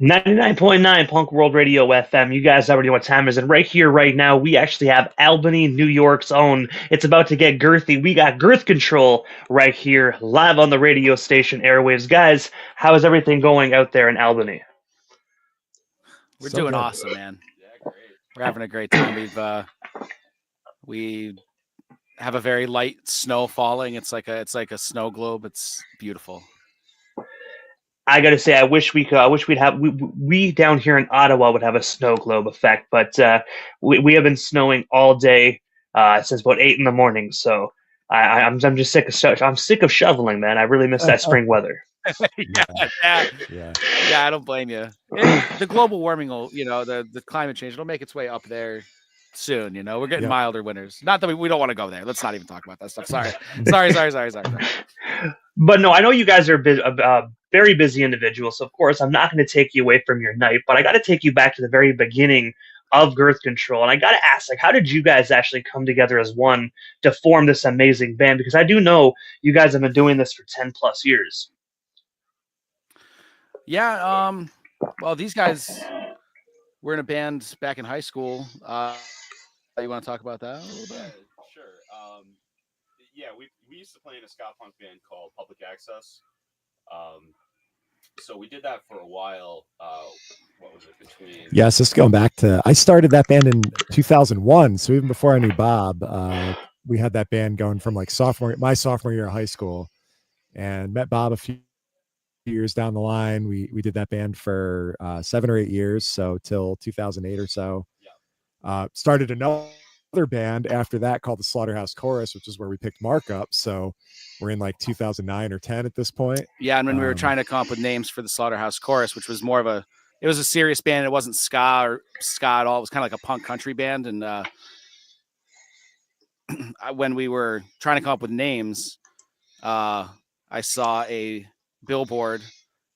99.9 Punk World Radio FM. You guys already know what time it is. And right here, right now, we actually have Albany, New York's own. It's about to get girthy. We got Girth Control right here, live on the radio station airwaves. Guys, how is everything going out there in Albany? We're doing awesome, man. We're having a great time. We have a very light snow falling. It's like a snow globe. It's beautiful. I gotta say, I wish we'd have we down here in Ottawa would have a snow globe effect, but we have been snowing all day since about 8 in the morning. So I'm just sick of shoveling, man. I really miss that spring weather. Yeah. I don't blame you. The global warming will, the climate change, it'll make its way up there soon. We're getting milder winters. Not that we don't want to go there. Let's not even talk about that stuff. Sorry. But no, I know you guys are very busy individuals. So of course, I'm not going to take you away from your night, but I got to take you back to the very beginning of Girth Control. And I got to ask, how did you guys actually come together as one to form this amazing band? Because I do know you guys have been doing this for 10 plus years. Yeah. Well, these guys were in a band back in high school. You want to talk about that a little bit? Sure. We used to play in a ska punk band called Public Access. So we did that for a while. What was it between? Yes, just going back to, I started that band in 2001. So even before I knew Bob, we had that band going from like my sophomore year of high school, and met Bob a few years down the line. We did that band for 7 or 8 years. So till 2008 or so. Started another band after that called the Slaughterhouse Chorus, which is where we picked Mark up. So we're in like 2009 or 10 at this point. Yeah, and when we were trying to come up with names for the Slaughterhouse Chorus, which was it was a serious band. It wasn't ska or ska at all. It was kind of like a punk country band. And when we were trying to come up with names, I saw a billboard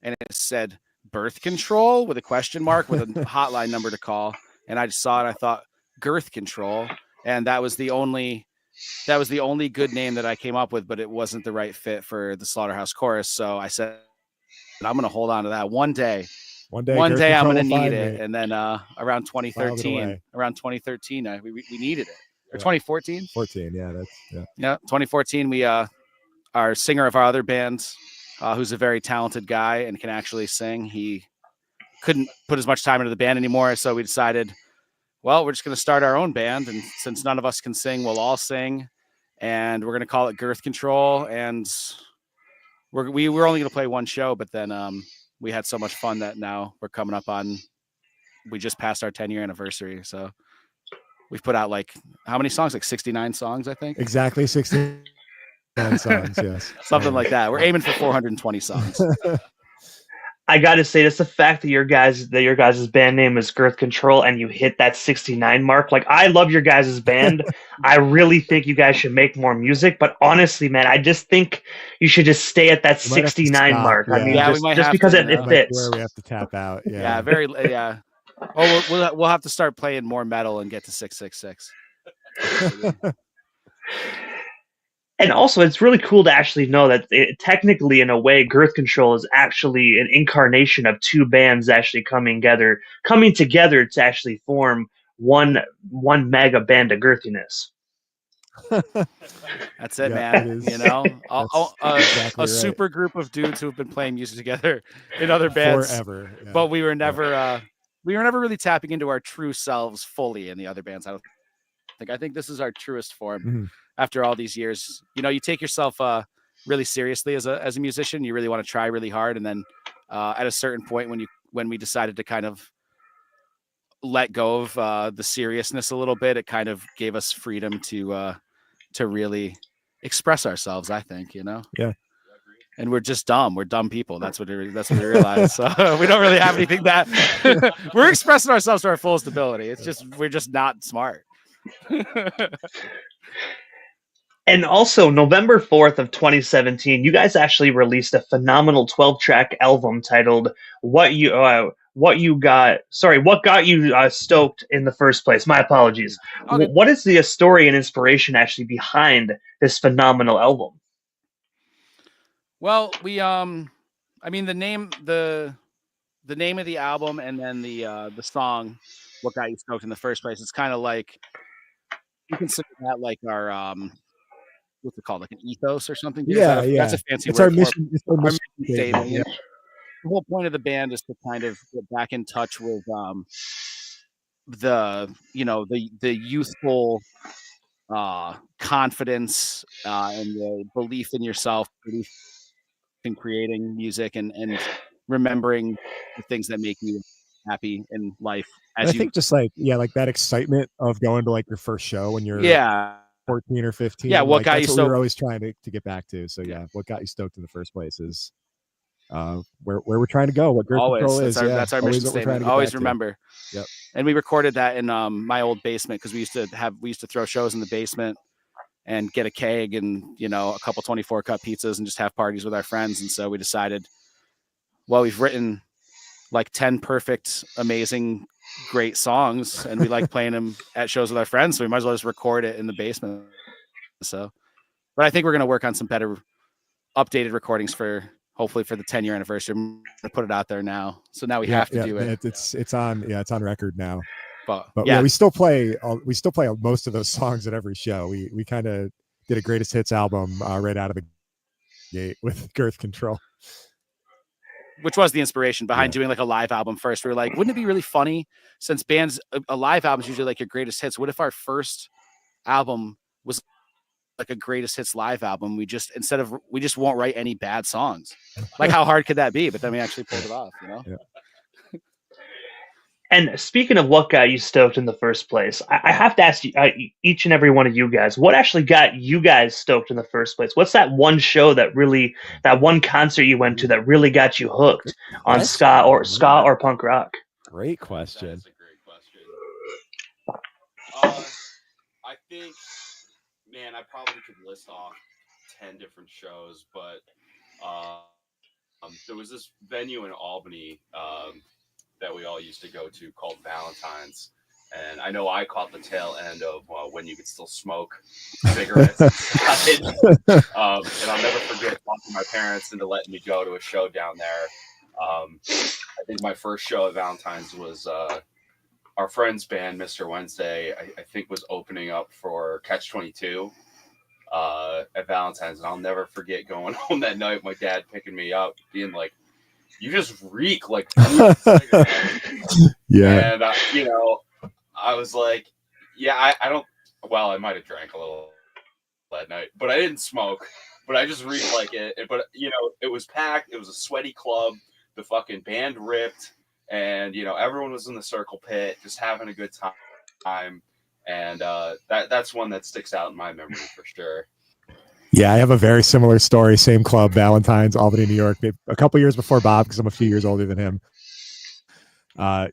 and it said Birth Control with a question mark with a hotline number to call. And I just saw it. I thought Girth Control, and that was the only good name that I came up with, but it wasn't the right fit for the Slaughterhouse Chorus. So I said, I'm going to hold on to that. One day I'm going to need it. And then around 2013, we needed it. Or 2014? 14, yeah. 2014, we our singer of our other bands, who's a very talented guy and can actually sing, he couldn't put as much time into the band anymore. So we decided, well, we're just going to start our own band. And since none of us can sing, we'll all sing. And we're going to call it Girth Control. And we were only going to play one show, but then we had so much fun that now we're coming up on, we just passed our 10-year anniversary. So we've put out like, how many songs? Like 69 songs, I think. Exactly 69 songs, yes. Something like that. We're aiming for 420 songs. I gotta say, just the fact that your guys' band name is Girth Control and you hit that 69 mark. Like, I love your guys' band. I really think you guys should make more music. But honestly, man, I just think you should just stay at that 69 mark. Yeah. I mean, just because it fits. Where we have to tap out. Yeah, yeah. Oh, we'll have to start playing more metal and get to 666. And also, it's really cool to actually know that technically, in a way, Girth Control is actually an incarnation of two bands actually coming together to actually form one mega band of girthiness. That's it, man. A super group of dudes who have been playing music together in other bands forever. Yeah. But we were never really tapping into our true selves fully in the other bands. I think this is our truest form. Mm-hmm. After all these years, you take yourself really seriously as a musician. You really want to try really hard, and then at a certain point, when we decided to kind of let go of the seriousness a little bit, it kind of gave us freedom to really express ourselves. I think, Yeah. And we're just dumb. We're dumb people. That's what we realize. So we don't really have anything that we're expressing ourselves to our fullest ability. It's just we're just not smart. And also, November 4th of 2017, you guys actually released a phenomenal 12-track album titled What Got You Stoked in the First Place. My apologies. Okay. What is the story and inspiration actually behind this phenomenal album? Well, we the the name of the album and then the song, "What Got You Stoked" in the first place. It's kind of like you consider that like our what's it called, like an ethos or something? Is that Yeah. that's a fancy It's our word for mission. It's our our mission mission statement. statement. Yeah. The whole point of the band is to kind of get back in touch with the the youthful confidence and the belief in yourself, belief in creating music and remembering the things that make you happy in life And I as you think just like that excitement of going to like your first show when you're yeah 14 or 15. yeah what Like got you that's what we were so always trying to get back to. So yeah, what got you stoked in the first place is where we're trying to go, what Girth always Control is. that's our always mission what we're trying statement. to get Always back remember. To. Yep. And we recorded that in my old basement because we used to throw shows in the basement and get a keg and a couple 24 cut pizzas and just have parties with our friends. And so we decided, well, we've written like 10 perfect, amazing, great songs, and we like playing them at shows with our friends, so we might as well just record it in the basement. So, but I think we're going to work on some better updated recordings for hopefully for the 10-year anniversary. I'm going to put it out there now. So now we have to do it. It's on record now. But yeah, we still play most of those songs at every show. We kind of did a greatest hits album right out of the gate with Girth Control, which was the inspiration behind doing like a live album first. We were like, wouldn't it be really funny, since bands a live album is usually like your greatest hits, what if our first album was like a greatest hits live album? We just won't write any bad songs. Like how hard could that be? But then we actually pulled it off, Yeah. And speaking of what got you stoked in the first place, I have to ask you, each and every one of you guys, what actually got you guys stoked in the first place? What's that one show that one concert you went to that really got you hooked on ska or punk rock? Great question. That's a great question. I think, man, I probably could list off 10 different shows, but there was this venue in Albany that we all used to go to called Valentine's. And I know I caught the tail end of when you could still smoke cigarettes inside. And I'll never forget talking my parents into letting me go to a show down there. I think my first show at Valentine's was our friend's band, Mr. Wednesday, I think was opening up for Catch 22 at Valentine's. And I'll never forget going home that night, my dad picking me up, being like, you just reek like yeah. And I was like, yeah, I don't. Well, I might have drank a little that night, but I didn't smoke. But I just reeked like it. But it was packed. It was a sweaty club. The fucking band ripped, and everyone was in the circle pit, just having a good time. And that's one that sticks out in my memory for sure. Yeah, I have a very similar story. Same club, Valentine's, Albany, New York. A couple years before Bob, because I'm a few years older than him.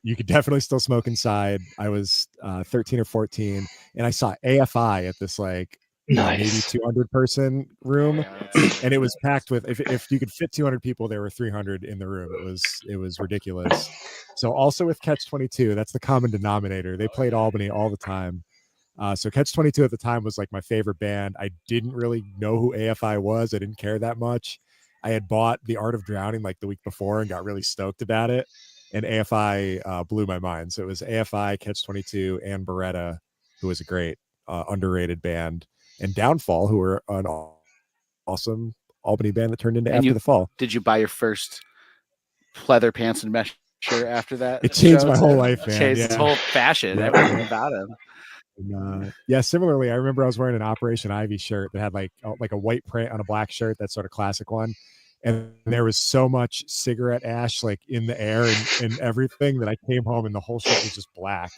You could definitely still smoke inside. I was 13 or 14, and I saw AFI at this maybe 200 person room, and it was packed with. If you could fit 200 people, there were 300 in the room. It was ridiculous. So also with Catch 22, that's the common denominator. They played Albany all the time. So Catch 22 at the time was like my favorite band. I didn't really know who AFI was. I didn't care that much. I had bought The Art of Drowning like the week before and got really stoked about it. And AFI blew my mind. So it was AFI, Catch 22, and Beretta, who was a great underrated band, and Downfall, who were an awesome Albany band that turned into After the Fall. Did you buy your first pleather pants and mesh shirt after that? It changed my whole life, man. Changed its whole fashion, everything about it. And, similarly, I remember I was wearing an Operation Ivy shirt that had like a white print on a black shirt, that sort of classic one. And there was so much cigarette ash like in the air and everything that I came home and the whole shirt was just black.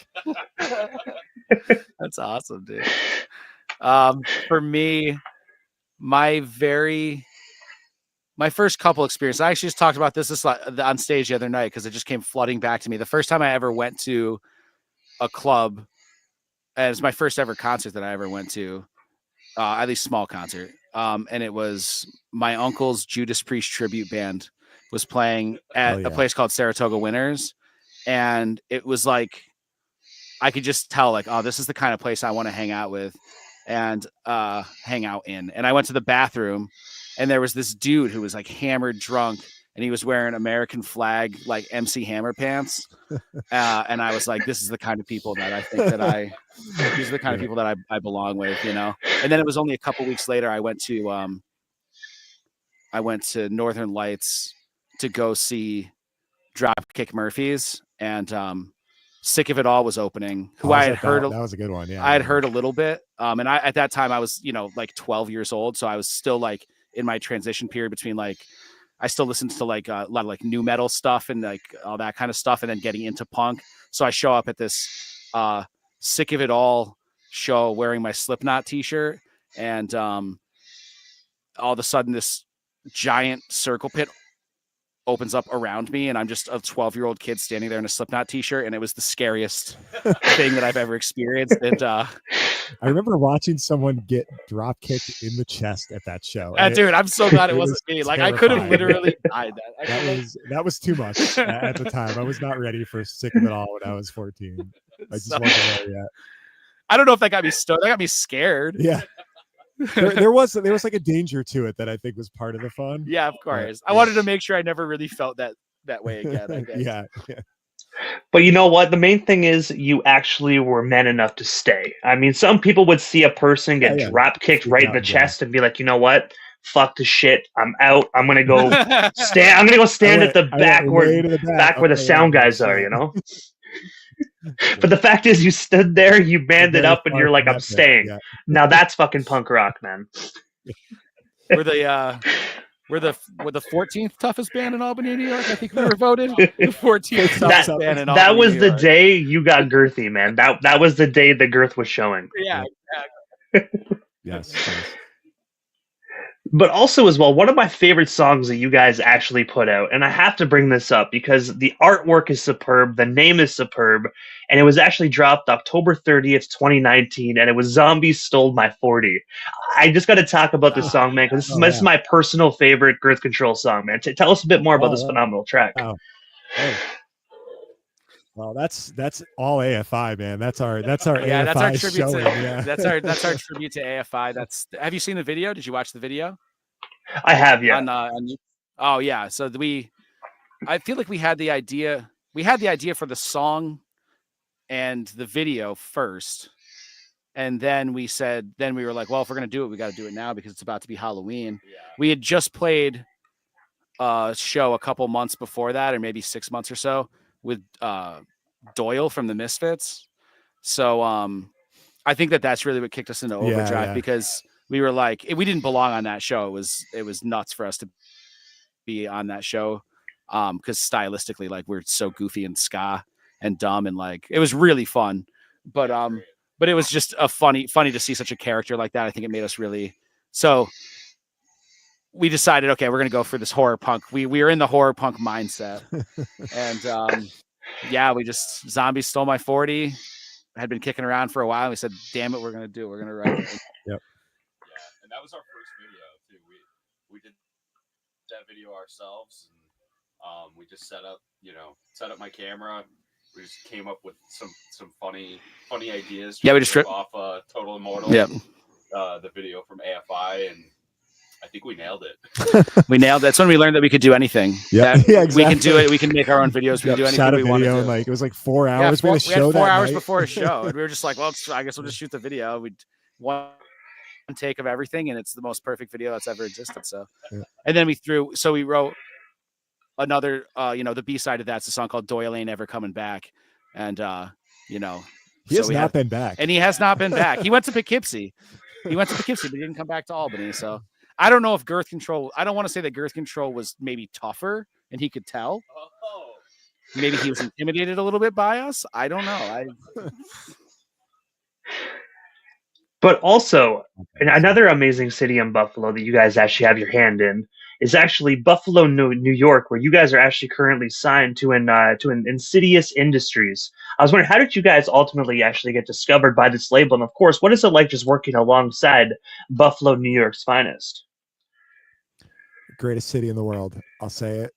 That's awesome, dude. For me, my first couple experiences, I actually just talked about this on stage the other night because it just came flooding back to me. The first time I ever went to a club, and it's my first ever concert that I ever went to, at least small concert. And it was my uncle's Judas Priest tribute band was playing at a place called Saratoga Winners. And it was like, I could just tell like, oh, this is the kind of place I want to hang out with and hang out in. And I went to the bathroom and there was this dude who was like hammered drunk and he was wearing American flag like MC Hammer pants. And I was like, this is the kind of people that I think that these are the kind of people that I belong with, you know? And then it was only a couple weeks later, I went to Northern Lights to go see Dropkick Murphys, and Sick of It All was opening, who I had heard. That was a good one. Yeah. I had heard a little bit. And at that time I was, you know, like 12 years old. So I was still like in my transition period between like, I still listened to like a lot of like new metal stuff and like all that kind of stuff, and then getting into punk. So I show up at this Sick of It All show wearing my Slipknot t-shirt, and all of a sudden this giant circle pit opens up around me, and I'm just a 12-year-old kid standing there in a Slipknot t-shirt, and it was the scariest thing that I've ever experienced. And I remember watching someone get drop kicked in the chest at that show. Dude, I'm so glad it wasn't me. Like, I could have literally died. That was too much at the time. I was not ready for Sick of It All when I was 14. I just wasn't there yet. I don't know if that got me stoned. That got me scared. Yeah. There was like a danger to it that I think was part of the fun. Yeah, of course. I wanted to make sure I never really felt that way again, I guess. Yeah. But you know what? The main thing is you actually were man enough to stay. I mean, some people would see a person get drop kicked right in the chest and be like, you know what? Fuck the shit. I'm out. I'm gonna go stand. I'm gonna go stand at the back where the sound guys are. You know. But the fact is, you stood there, you banded up, and you're like, I'm staying. Yeah. Now that's fucking punk rock, man. We're the 14th toughest band in Albany, New York. I think we were voted the 14th toughest band in Albany. That was the day you got girthy, man. That was the day the girth was showing. Yeah, exactly. Yes. But also as well, one of my favorite songs that you guys actually put out, and I have to bring this up because the artwork is superb, the name is superb, and it was actually dropped October 30th, 2019, and it was Zombies Stole My 40. I just got to talk about this song, man, because this is my personal favorite Girth Control song, man. Tell us a bit more about this phenomenal track. Oh. Well, that's all AFI, man. That's our AFI that's our tribute showing. That's our tribute to AFI. Have you seen the video? Did you watch the video? I have, yeah. Oh yeah. So I feel like we had the idea for the song and the video first, and then we were like, well, if we're gonna do it, we got to do it now because it's about to be Halloween. Yeah. We had just played a show a couple months before that, or maybe 6 months or so, with Doyle from the Misfits. So I think that's really what kicked us into overdrive, because we were like, we didn't belong on that show. It was nuts for us to be on that show, because stylistically, like, we're so goofy and ska and dumb, and like it was really fun. But it was just funny to see such a character like that. I think it made us really. So we decided, okay, we're gonna go for this horror punk. We were in the horror punk mindset, and Zombies Stole My 40 had been kicking around for a while. And we said, damn it, we're gonna do it. We're gonna write it. Yep. Yeah, and that was our first video too. We did that video ourselves, and we just set up my camera. We just came up with some funny ideas. Yeah, we just stripped off Total Immortal. Yeah, the video from AFI, and I think we nailed it. We nailed it. That's when we learned that we could do anything. Yeah, exactly. We can do it. We can make our own videos. We can do anything we want to do. Like, it was like 4 hours. We had 4 hours before a show, and we were just like, well, I guess we'll just shoot the video. We one take of everything, and it's the most perfect video that's ever existed. So, and then we wrote another, the B-side of that's a song called Doyle Ain't Ever Coming Back. And, he has not been back. And he has not been back. He went to Poughkeepsie. But he didn't come back to Albany. So I don't know if Girth Control, I don't want to say that Girth Control was maybe tougher and he could tell. Maybe he was intimidated a little bit by us. I don't know. But also, another amazing city in Buffalo that you guys actually have your hand in is actually Buffalo, New York, where you guys are actually currently signed to an Insidious Industries. I was wondering, how did you guys ultimately actually get discovered by this label? And of course, what is it like just working alongside Buffalo, New York's finest? Greatest city in the world. I'll say it.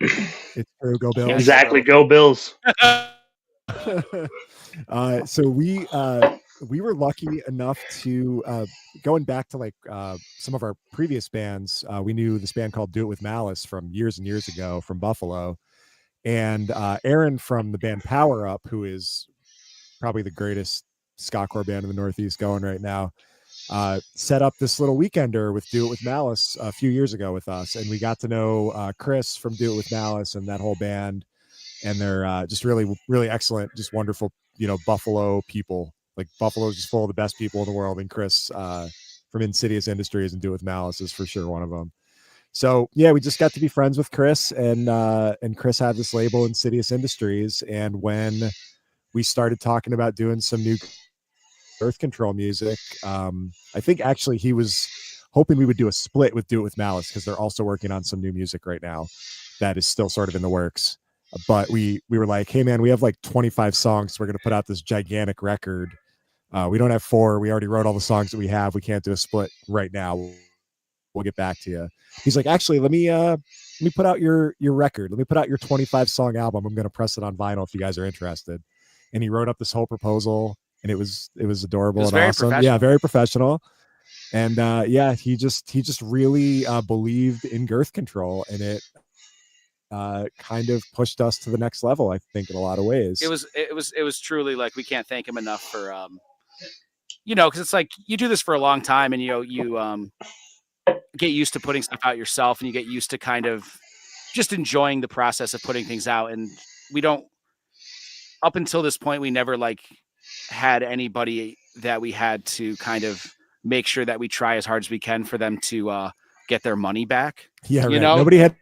It's true. Go Bills. Exactly. Go Bills. So we we were lucky enough to going back to like some of our previous bands. We knew this band called Do It With Malice from years and years ago from Buffalo, and Aaron from the band Power Up, who is probably the greatest ska-core band in the Northeast going right now, set up this little weekender with Do It With Malice a few years ago with us, and we got to know Chris from Do It With Malice and that whole band, and they're just really, really excellent, just wonderful, Buffalo people. Like Buffalo's just full of the best people in the world, and Chris from Insidious Industries and Do It With Malice is for sure one of them. So yeah, we just got to be friends with Chris, and Chris had this label, Insidious Industries, and when we started talking about doing some new Girth Control music, I think actually he was hoping we would do a split with Do It With Malice, because they're also working on some new music right now that is still sort of in the works. But we were like, hey man, we have like 25 songs, so we're going to put out this gigantic record. We don't have 4. We already wrote all the songs that we have. We can't do a split right now. We'll get back to you. He's like, actually, let me put out your record. Let me put out your 25 song album. I'm going to press it on vinyl if you guys are interested. And he wrote up this whole proposal, and it was adorable and awesome. Yeah, very professional. And he just really believed in Girth Control, and it kind of pushed us to the next level, I think, in a lot of ways. It was truly like, we can't thank him enough for because it's like you do this for a long time, and you get used to putting stuff out yourself, and you get used to kind of just enjoying the process of putting things out. And we don't, up until this point, we never like had anybody that we had to kind of make sure that we try as hard as we can for them to get their money back. Yeah, right. Nobody had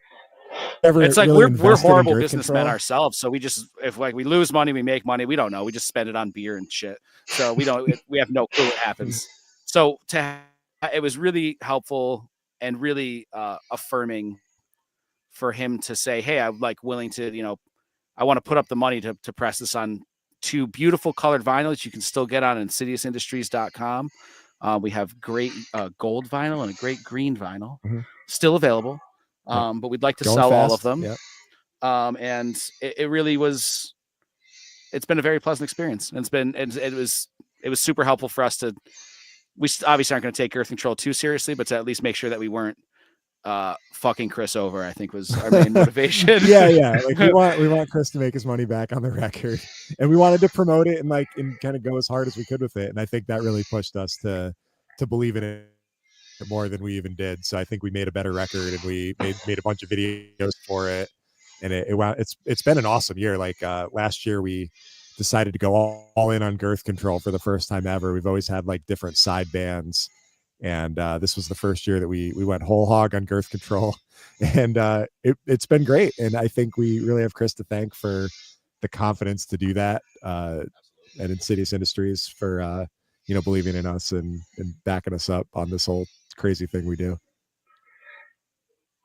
ever. It's like really we're horrible Girth businessmen Control ourselves, so we just, if like we lose money, we make money. We don't know. We just spend it on beer and shit. So we don't. We have no clue what happens. So it was really helpful and really affirming for him to say, hey, I'm like willing to, I want to put up the money to press this on 2 beautiful colored vinyls you can still get on insidiousindustries.com. We have great gold vinyl and a great green vinyl still available. But we'd like to sell all of them. Yep. And it really was, it's been a very pleasant experience. And it was super helpful for us to, we obviously aren't going to take Girth Control too seriously, but to at least make sure that we weren't fucking Chris over, I think was our main motivation. Yeah. Like we want Chris to make his money back on the record, and we wanted to promote it and kind of go as hard as we could with it. And I think that really pushed us to believe in it more than we even did. So I think we made a better record, and we made a bunch of videos for it. And it's been an awesome year. Like last year we decided to go all in on Girth Control for the first time ever. We've always had like different side bands, and this was the first year that we went whole hog on Girth Control, and it's been great. And I think we really have Chris to thank for the confidence to do that, at Insidious Industries for believing in us and backing us up on this whole crazy thing we do.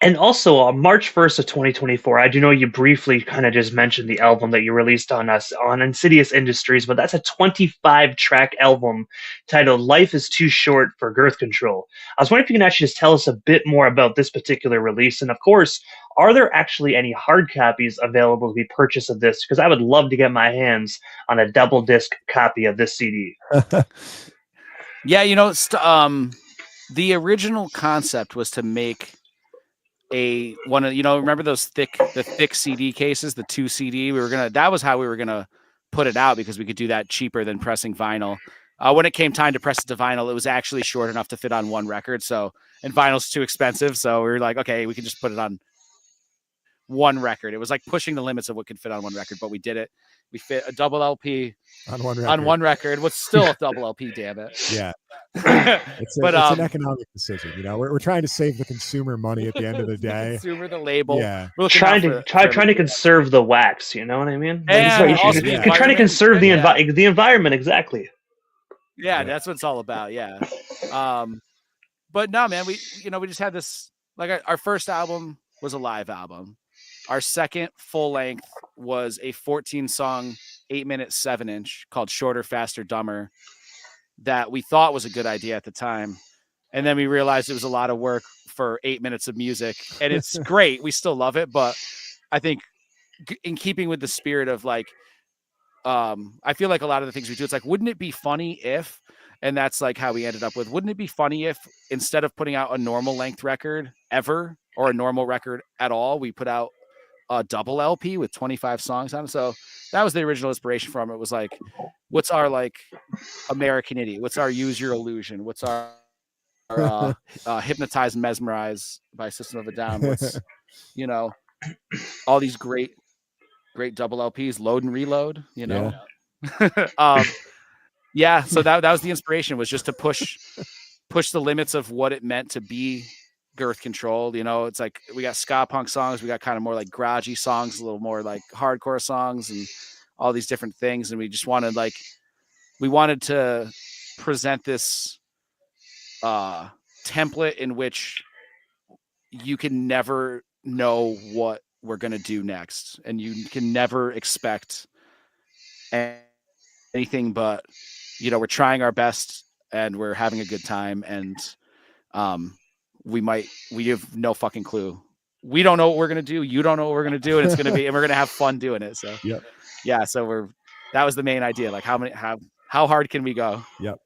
And also on March 1st of 2024, I do know you briefly kind of just mentioned the album that you released on Insidious Industries, but that's a 25-track album titled Life is Too Short for Girth Control. I was wondering if you can actually just tell us a bit more about this particular release. And of course, are there actually any hard copies available to be purchased of this? Because I would love to get my hands on a double disc copy of this CD. Yeah, the original concept was to make remember those thick CD cases, the 2 CD. That was how we were gonna put it out, because we could do that cheaper than pressing vinyl. When it came time to press it to vinyl, it was actually short enough to fit on 1 record. And vinyl's too expensive, so we were like, okay, we can just put it on 1 record. It was like pushing the limits of what could fit on 1 record, but we did it. We fit a double LP on 1 record. On 1 record. What's still a double LP, damn it. Yeah. It's an economic decision. We're trying to save the consumer money at the end of the day. The consumer, the label. Yeah. We're trying to conserve the wax. You know what I mean? Yeah. You're trying to conserve the environment. Exactly. Yeah, that's what it's all about. Yeah. But no, man, we just had this, like our first album was a live album. Our second full length was a 14-song, 8-minute 7-inch called Shorter, Faster, Dumber, that we thought was a good idea at the time. And then we realized it was a lot of work for 8 minutes of music. And it's great. We still love it. But I think in keeping with the spirit of like I feel like a lot of the things we do, it's like, wouldn't it be funny if, and that's like how we ended up with, wouldn't it be funny if instead of putting out a normal length record ever or a normal record at all, we put out a double LP with 25 songs on it. So that was the original inspiration from it. Was like, what's our like American Idiot? What's our Use Your Illusion? What's our Hypnotize and Mesmerize by System of a Down? What's, you know, all these great double LPs, Load and Reload, you know? Yeah. So that was the inspiration, was just to push the limits of what it meant to be Girth Control. You know, it's like we got ska punk songs, we got kind of more like garagey songs, a little more like hardcore songs, and all these different things. And we just wanted to present this template in which you can never know what we're going to do next, and you can never expect anything but, you know, we're trying our best and we're having a good time, and we have no fucking clue. We don't know what we're going to do. You don't know what we're going to do. And it's going to be, and we're going to have fun doing it. So, yeah. So that was the main idea. Like how hard can we go? Yep.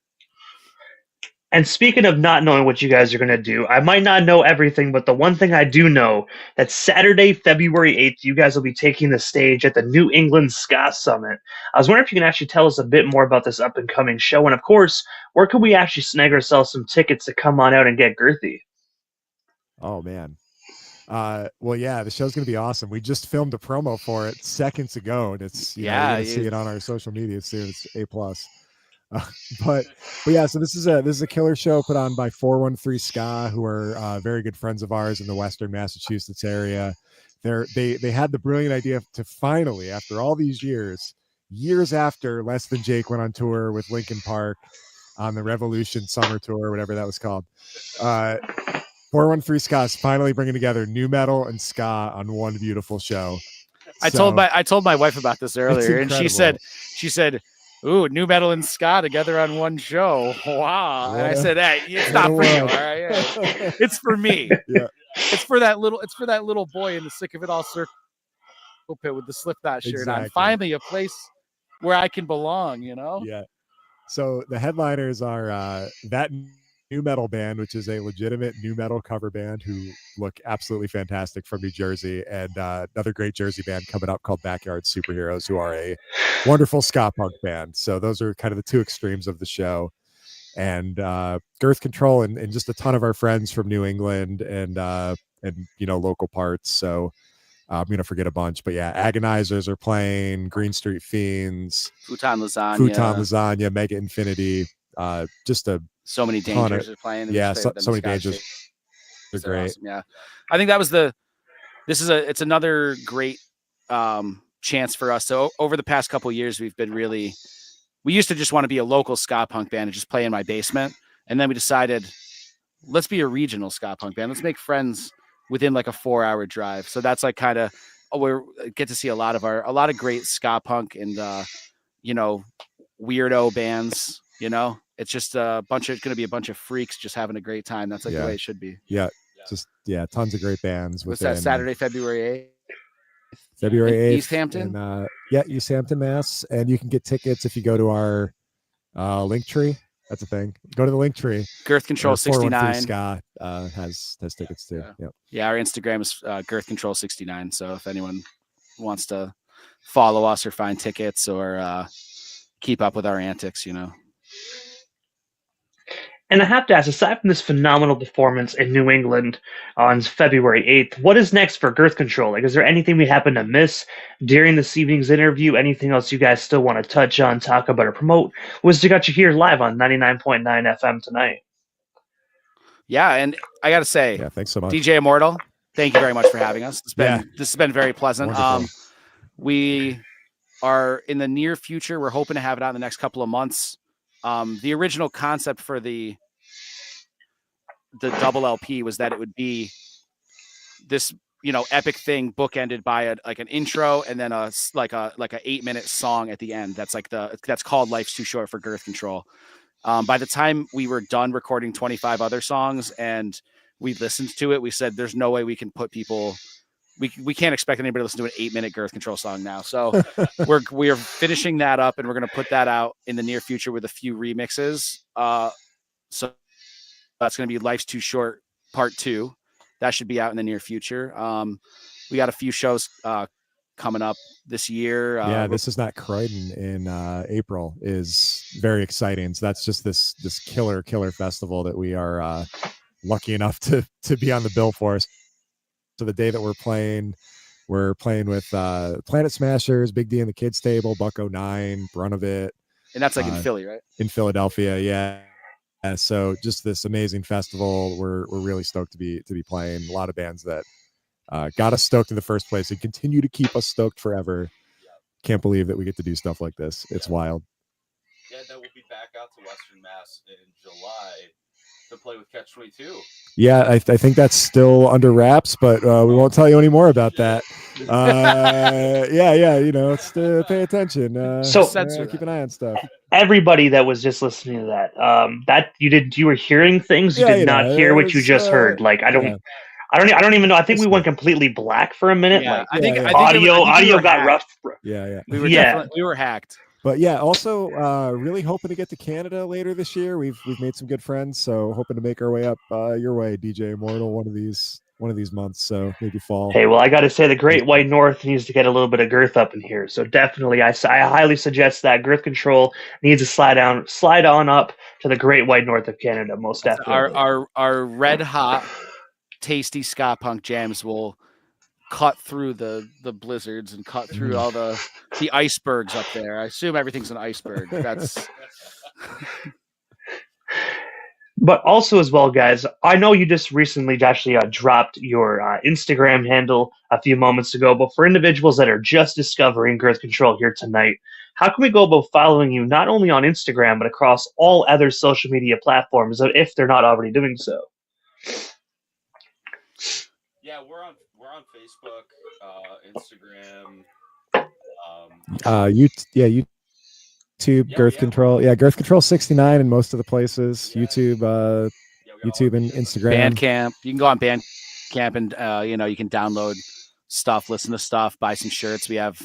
And speaking of not knowing what you guys are going to do, I might not know everything, but the one thing I do know, that Saturday, February 8th, you guys will be taking the stage at the New England Ska Summit. I was wondering if you can actually tell us a bit more about this up-and-coming show, and of course, where can we actually snag ourselves some tickets to come on out and get girthy? Oh, man. Well, yeah, the show's going to be awesome. We just filmed a promo for it seconds ago, and it's, you're going to see it on our social media soon. It's A+. But yeah, so this is a killer show put on by 413 Ska, who are very good friends of ours in the Western Massachusetts area. They had the brilliant idea to finally, after all these years after Less Than Jake went on tour with Linkin Park on the Revolution Summer Tour, whatever that was called. 413 Ska is finally bringing together new metal and ska on one beautiful show. I told my wife about this earlier, and she said, "Ooh, new metal and ska together on one show. Wow." And I said, "Hey, it's not for you, all right? Yeah. It's for me. Yeah. It's for that little boy in the Sick of It All circle pit with the Slipknot shirt on. Finally a place where I can belong, you know?" Yeah. So the headliners are that new metal band, which is a legitimate new metal cover band who look absolutely fantastic from New Jersey, and another great Jersey band coming up called Backyard Superheroes, who are a wonderful ska punk band. So those are kind of the two extremes of the show. And Girth Control and just a ton of our friends from New england and you know, local parts. So I'm gonna forget a bunch, but yeah, Agonizers are playing, Green Street Fiends, Futon Lasagna, Mega Infinity, just so many Dangers are playing. Yeah, so many Dangers. They're great. Awesome. Yeah, I think that was it's another great chance for us. So over the past couple of years, we used to just want to be a local ska punk band and just play in my basement, and then we decided, let's be a regional ska punk band. Let's make friends within like a 4-hour drive. So that's like kind of we get to see a lot of great ska punk and you know, weirdo bands. You know, it's just going to be a bunch of freaks just having a great time. That's like the way it should be. Yeah. Just, tons of great bands. What's that, Saturday, February 8th? February 8th. East Hampton? East Hampton, Mass. And you can get tickets if you go to our Linktree. That's a thing. Go to the Linktree. Girth Control 69. Ska has tickets too. Yeah, our Instagram is Girth Control 69. So if anyone wants to follow us or find tickets or keep up with our antics, you know. And I have to ask, aside from this phenomenal performance in New England on February 8th, what is next for Girth Control? Like, is there anything we happen to miss during this evening's interview? Anything else you guys still want to touch on, talk about, or promote? What's got you here live on 99.9 FM tonight? Yeah, and I got to say, thanks so much. DJ Immortal, thank you very much for having us. This has been very pleasant. We are in the near future. We're hoping to have it out in the next couple of months. The original concept for the double LP was that it would be this, you know, epic thing bookended by an intro and then a 8-minute song at the end. That's called Life's Too Short for Girth Control. By the time we were done recording 25 other songs and we listened to it, we said, there's no way we can put people we can't expect anybody to listen to an 8-minute Girth Control song now. So we are finishing that up, and we're going to put that out in the near future with a few remixes. So that's going to be Life's Too Short Part 2. That should be out in the near future. We got a few shows coming up this year. This Is Not Croydon in April is very exciting. So that's just this killer festival that we are lucky enough to be on the bill for. So the day that we're playing with Planet Smashers, Big D and the Kids Table, Bucko 9, Brunavit. And that's like in Philly, right? In Philadelphia, yeah. So just this amazing festival. We're really stoked to be playing. A lot of bands that got us stoked in the first place and continue to keep us stoked forever. Can't believe that we get to do stuff like this. It's wild. Yeah, that will be back out to Western Mass in July to play with Catch 22. Yeah, I think that's still under wraps, but we won't tell you any more about that. It's to pay attention. Keep an eye on stuff. Everybody that was just listening to that, you were hearing things you did not hear what you just heard. Like I don't even know. I think we went completely black for a minute. Yeah, like I think audio got rough. Yeah. We were hacked. But yeah, also really hoping to get to Canada later this year. We've made some good friends, so hoping to make our way up your way, DJ Immortal, one of these months. So maybe fall. Hey, well, I got to say the Great White North needs to get a little bit of girth up in here. So definitely, I highly suggest that Girth Control needs to slide on up to the Great White North of Canada. Most definitely. Our red hot, tasty ska punk jams will cut through the blizzards and cut through all the icebergs up there. I assume everything's an iceberg. That's But also as well, guys, I know you just recently actually dropped your Instagram handle a few moments ago, but for individuals that are just discovering Girth Control here tonight, how can we go about following you not only on Instagram, but across all other social media platforms if they're not already doing so? Yeah, we're on Facebook, Instagram, YouTube, Girth Control. Yeah, Girth Control 69 in most of the places. YouTube, YouTube and Instagram. Bandcamp. You can go on Bandcamp and you can download stuff, listen to stuff, buy some shirts. We have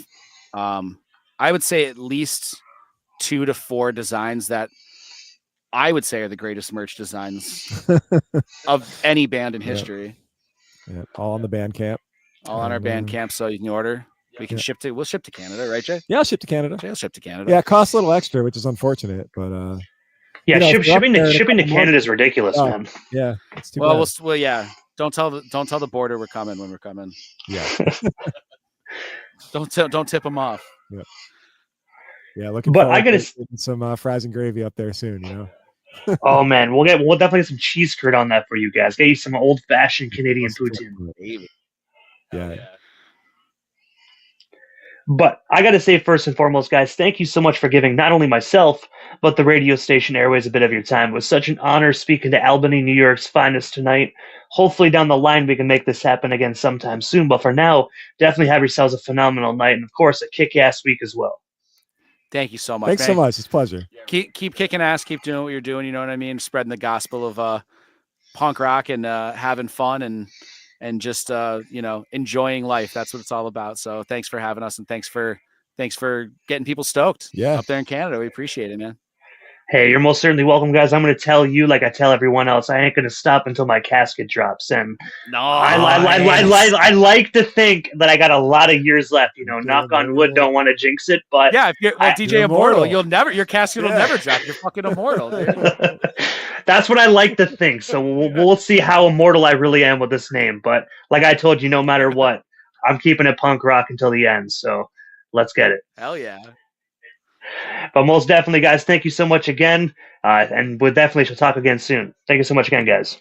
I would say at least 2 to 4 designs that I would say are the greatest merch designs of any band in history. Yeah, all on the Bandcamp. All on our Bandcamp, so you can order. We'll ship to Canada, right, Jay? Yeah, I'll ship to Canada. Jay will ship to Canada. Yeah, it costs a little extra, which is unfortunate, but shipping to Canada is ridiculous, man. Yeah, it's too bad. Well, yeah. Don't tell the border we're coming when we're coming. Yeah. Don't tip them off. Yeah. Yeah, looking. But I gotta some fries and gravy up there soon. Oh man, we'll definitely get some cheese curd on that for you guys. Get you some old fashioned Canadian poutine. Yeah. But I got to say, first and foremost, guys, thank you so much for giving not only myself, but the radio station Airways a bit of your time. It was such an honor speaking to Albany, New York's finest tonight. Hopefully down the line we can make this happen again sometime soon. But for now, definitely have yourselves a phenomenal night and, of course, a kick-ass week as well. Thank you so much. Thanks so much. It's a pleasure. Keep kicking ass. Keep doing what you're doing. You know what I mean? Spreading the gospel of punk rock and having fun and just enjoying life. That's what it's all about. So thanks for having us, and thanks for getting people stoked up there in Canada. We appreciate it, man. Hey, you're most certainly welcome, guys. I'm going to tell you, like I tell everyone else, I ain't going to stop until my casket drops. And I like to think that I got a lot of years left. Knock on wood. Don't want to jinx it, but yeah, if you're DJ Immortal, your casket will never drop. You're fucking immortal, dude. That's what I like to think. So we'll see how immortal I really am with this name. But like I told you, no matter what, I'm keeping it punk rock until the end. So let's get it. Hell yeah. But most definitely, guys, thank you so much again. And we'll definitely shall talk again soon. Thank you so much again, guys.